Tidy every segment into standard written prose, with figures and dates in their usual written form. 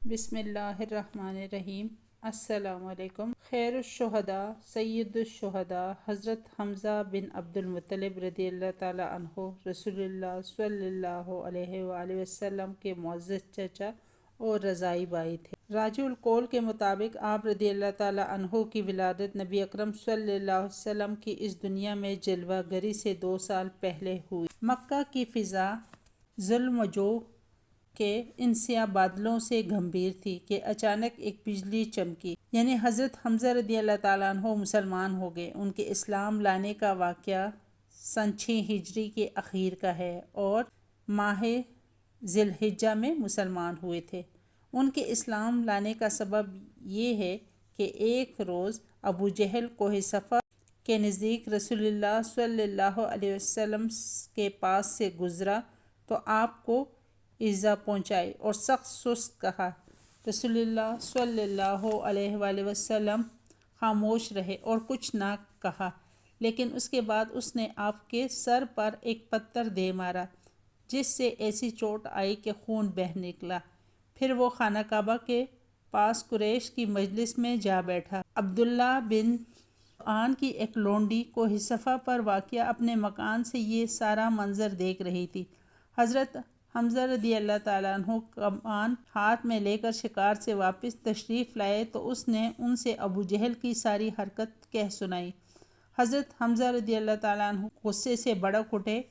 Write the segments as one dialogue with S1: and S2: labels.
S1: بسم اللہ الرحمن الرحیم۔ السلام علیکم۔ خیر الشہداء سید الشہداء حضرت حمزہ بن عبد المطلب رضی اللہ تعالی عنہ رسول اللہ صلی اللہ علیہ وآلہ وسلم کے معزز چچا اور رضائی بھائی تھے۔ راجع القول کے مطابق آپ رضی اللہ تعالی عنہ کی ولادت نبی اکرم صلی اللہ علیہ وسلم کی اس دنیا میں جلوہ گری سے 2 سال پہلے ہوئی۔ مکہ کی فضا ظلم و جو کے ان سیاہ بادلوں سے گھمبیر تھی کہ اچانک ایک بجلی چمکی، یعنی حضرت حمزہ رضی اللہ تعالیٰ عنہ مسلمان ہو گئے۔ ان کے اسلام لانے کا واقعہ سن 6 ہجری کے اخیر کا ہے اور ماہ ذی الحجہ میں مسلمان ہوئے تھے۔ ان کے اسلام لانے کا سبب یہ ہے کہ ایک روز ابو جہل کوہ صفا کے نزدیک رسول اللہ صلی اللہ علیہ وسلم کے پاس سے گزرا تو آپ کو ایذا پہنچائی اور سخت سست کہا۔ رسول اللہ صلی اللہ علیہ وآلہ وسلم خاموش رہے اور کچھ نہ کہا، لیکن اس کے بعد اس نے آپ کے سر پر ایک پتھر دے مارا جس سے ایسی چوٹ آئی کہ خون بہہ نکلا۔ پھر وہ خانہ کعبہ کے پاس قریش کی مجلس میں جا بیٹھا۔ عبداللہ بن آن کی ایک لونڈی کوہ صفا پر واقع اپنے مکان سے یہ سارا منظر دیکھ رہی تھی۔ حضرت حمزہ رضی اللہ تعالیٰ عنہ کمان ہاتھ میں لے کر شکار سے واپس تشریف لائے تو اس نے ان سے ابو جہل کی ساری حرکت کہہ سنائی۔ حضرت حمزہ رضی اللہ تعالیٰ عنہ غصے سے بھڑک اٹھے۔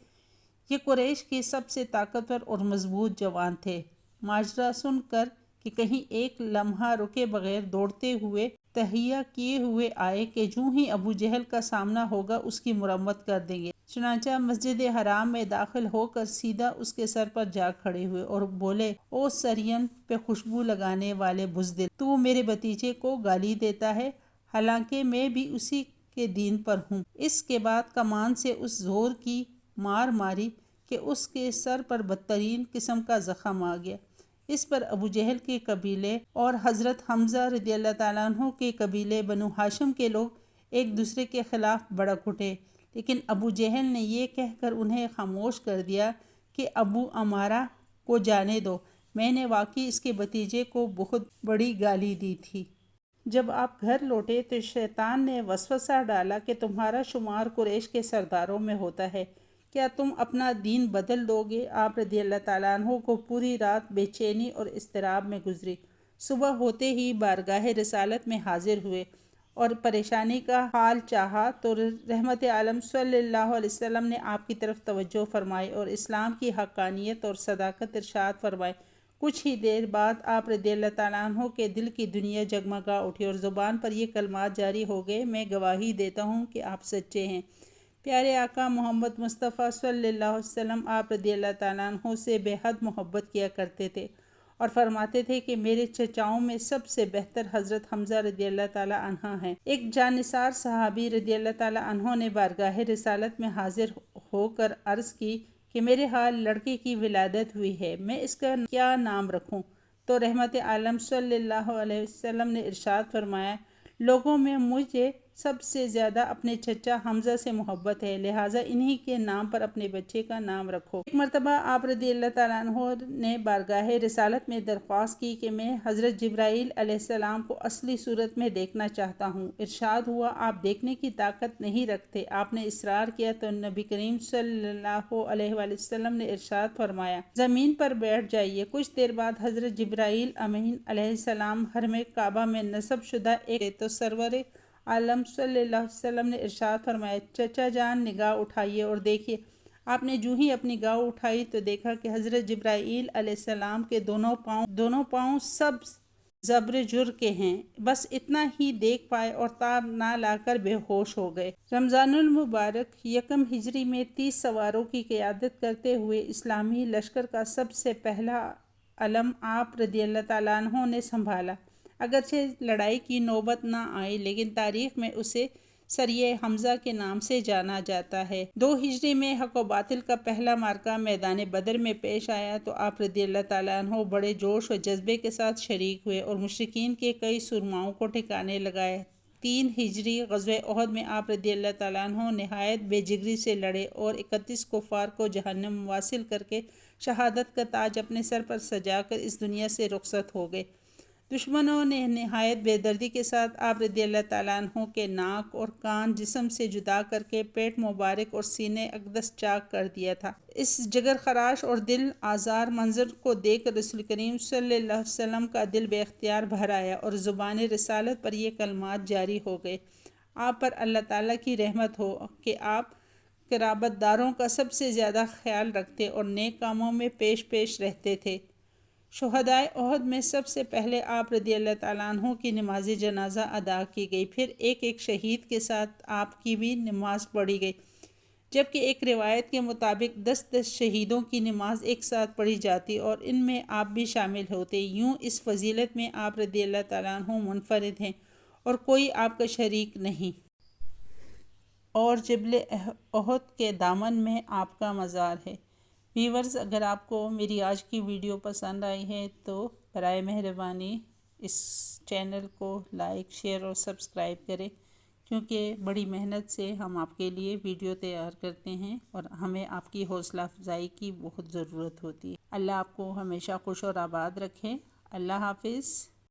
S1: یہ قریش کے سب سے طاقتور اور مضبوط جوان تھے۔ ماجرا سن کر کہ کہیں ایک لمحہ رکے بغیر دوڑتے ہوئے تہیہ کیے ہوئے آئے کہ جوں ہی ابو جہل کا سامنا ہوگا اس کی مرمت کر دیں گے۔ چنانچہ مسجد حرام میں داخل ہو کر سیدھا اس کے سر پر جا کھڑے ہوئے اور بولے، او سرین پہ خوشبو لگانے والے بزدل، تو میرے بھتیجے کو گالی دیتا ہے، حالانکہ میں بھی اسی کے دین پر ہوں۔ اس کے بعد کمان سے اس زور کی مار ماری کہ اس کے سر پر بدترین قسم کا زخم آ گیا۔ اس پر ابو جہل کے قبیلے اور حضرت حمزہ رضی اللہ تعالیٰ عنہ کے قبیلے بنو ہاشم کے لوگ ایک دوسرے کے خلاف بھڑک اٹھے، لیکن ابو جہل نے یہ کہہ کر انہیں خاموش کر دیا کہ ابو عمارہ کو جانے دو، میں نے واقعی اس کے بھتیجے کو بہت بڑی گالی دی تھی۔ جب آپ گھر لوٹے تو شیطان نے وسوسہ ڈالا کہ تمہارا شمار قریش کے سرداروں میں ہوتا ہے، کیا تم اپنا دین بدل دو گے؟ آپ رضی اللہ تعالیٰ عنہ کو پوری رات بے چینی اور اضطراب میں گزری۔ صبح ہوتے ہی بارگاہ رسالت میں حاضر ہوئے اور پریشانی کا حال چاہا تو رحمت عالم صلی اللہ علیہ وسلم نے آپ کی طرف توجہ فرمائی اور اسلام کی حقانیت اور صداقت ارشاد فرمائی۔ کچھ ہی دیر بعد آپ رضی اللہ تعالیٰ عنہ کے دل کی دنیا جگمگا اٹھی اور زبان پر یہ کلمات جاری ہو گئے، میں گواہی دیتا ہوں کہ آپ سچے ہیں۔ پیارے آقا محمد مصطفیٰ صلی اللہ علیہ وسلم آپ رضی اللہ تعالیٰ عنہ سے بے حد محبت کیا کرتے تھے اور فرماتے تھے کہ میرے چچاؤں میں سب سے بہتر حضرت حمزہ رضی اللہ تعالیٰ عنہ ہیں۔ ایک جانثار صحابی رضی اللہ تعالیٰ عنہ نے بارگاہ رسالت میں حاضر ہو کر عرض کی کہ میرے حال لڑکے کی ولادت ہوئی ہے، میں اس کا کیا نام رکھوں؟ تو رحمت عالم صلی اللہ علیہ وسلم نے ارشاد فرمایا، لوگوں میں مجھے سب سے زیادہ اپنے چچا حمزہ سے محبت ہے، لہٰذا انہی کے نام پر اپنے بچے کا نام رکھو۔ ایک مرتبہ آپ رضی اللہ تعالیٰ عنہ نے بارگاہ رسالت میں درخواست کی کہ میں حضرت جبرائیل علیہ السلام کو اصلی صورت میں دیکھنا چاہتا ہوں۔ ارشاد ہوا، آپ دیکھنے کی طاقت نہیں رکھتے۔ آپ نے اصرار کیا تو نبی کریم صلی اللہ علیہ وآلہ وسلم نے ارشاد فرمایا، زمین پر بیٹھ جائیے۔ کچھ دیر بعد حضرت جبرائیل امین علیہ السلام حرم کعبہ میں نصب شدہ ایک تو سرور عالم صلی اللہ علیہ وسلم نے ارشاد فرمایا، چچا جان نگاہ اٹھائیے اور دیکھیے۔ آپ نے جو ہی اپنی نگاہ اٹھائی تو دیکھا کہ حضرت جبرائیل علیہ السلام کے دونوں پاؤں سبز زبرجد کے ہیں۔ بس اتنا ہی دیکھ پائے اور تاب نہ لا کر بے ہوش ہو گئے۔ رمضان المبارک یکم ہجری میں 30 سواروں کی قیادت کرتے ہوئے اسلامی لشکر کا سب سے پہلا علم آپ رضی اللہ تعالیٰ عنہ نے سنبھالا۔ اگرچہ لڑائی کی نوبت نہ آئی لیکن تاریخ میں اسے سریہ حمزہ کے نام سے جانا جاتا ہے۔ 2 ہجری میں حق و باطل کا پہلا معرکہ میدان بدر میں پیش آیا تو آپ رضی اللہ تعالیٰ عنہ بڑے جوش و جذبے کے ساتھ شریک ہوئے اور مشرکین کے کئی سرماؤں کو ٹھکانے لگائے۔ 3 ہجری غزوہ احد میں آپ رضی اللہ تعالیٰ عنہ نہایت بے جگری سے لڑے اور 31 کفار کو جہنم واصل کر کے شہادت کا تاج اپنے سر پر سجا کر اس دنیا سے رخصت ہو گئے۔ دشمنوں نے نہایت بے دردی کے ساتھ آپ رضی اللہ تعالیٰ عنہ کے ناک اور کان جسم سے جدا کر کے پیٹ مبارک اور سینے اقدس چاک کر دیا تھا۔ اس جگر خراش اور دل آزار منظر کو دیکھ کر رسول کریم صلی اللہ علیہ وسلم کا دل بے اختیار بھر آیا اور زبان رسالت پر یہ کلمات جاری ہو گئے: آپ پر اللہ تعالیٰ کی رحمت ہو کہ آپ قرابت داروں کا سب سے زیادہ خیال رکھتے اور نیک کاموں میں پیش رہتے تھے۔ شہدائے احد میں سب سے پہلے آپ رضی اللہ تعالیٰ عنہ کی نماز جنازہ ادا کی گئی، پھر ایک ایک شہید کے ساتھ آپ کی بھی نماز پڑھی گئی، جبکہ ایک روایت کے مطابق 10 شہیدوں کی نماز ایک ساتھ پڑھی جاتی اور ان میں آپ بھی شامل ہوتے۔ یوں اس فضیلت میں آپ رضی اللہ تعالیٰ عنہ منفرد ہیں اور کوئی آپ کا شریک نہیں۔ اور جبل احد کے دامن میں آپ کا مزار ہے۔ ویورز، اگر آپ کو میری آج کی ویڈیو پسند آئی ہے تو برائے مہربانی اس چینل کو لائک، شیئر اور سبسکرائب کریں، کیونکہ بڑی محنت سے ہم آپ کے لیے ویڈیو تیار کرتے ہیں اور ہمیں آپ کی حوصلہ افزائی کی بہت ضرورت ہوتی ہے۔ اللہ آپ کو ہمیشہ خوش اور آباد رکھے۔ اللہ حافظ۔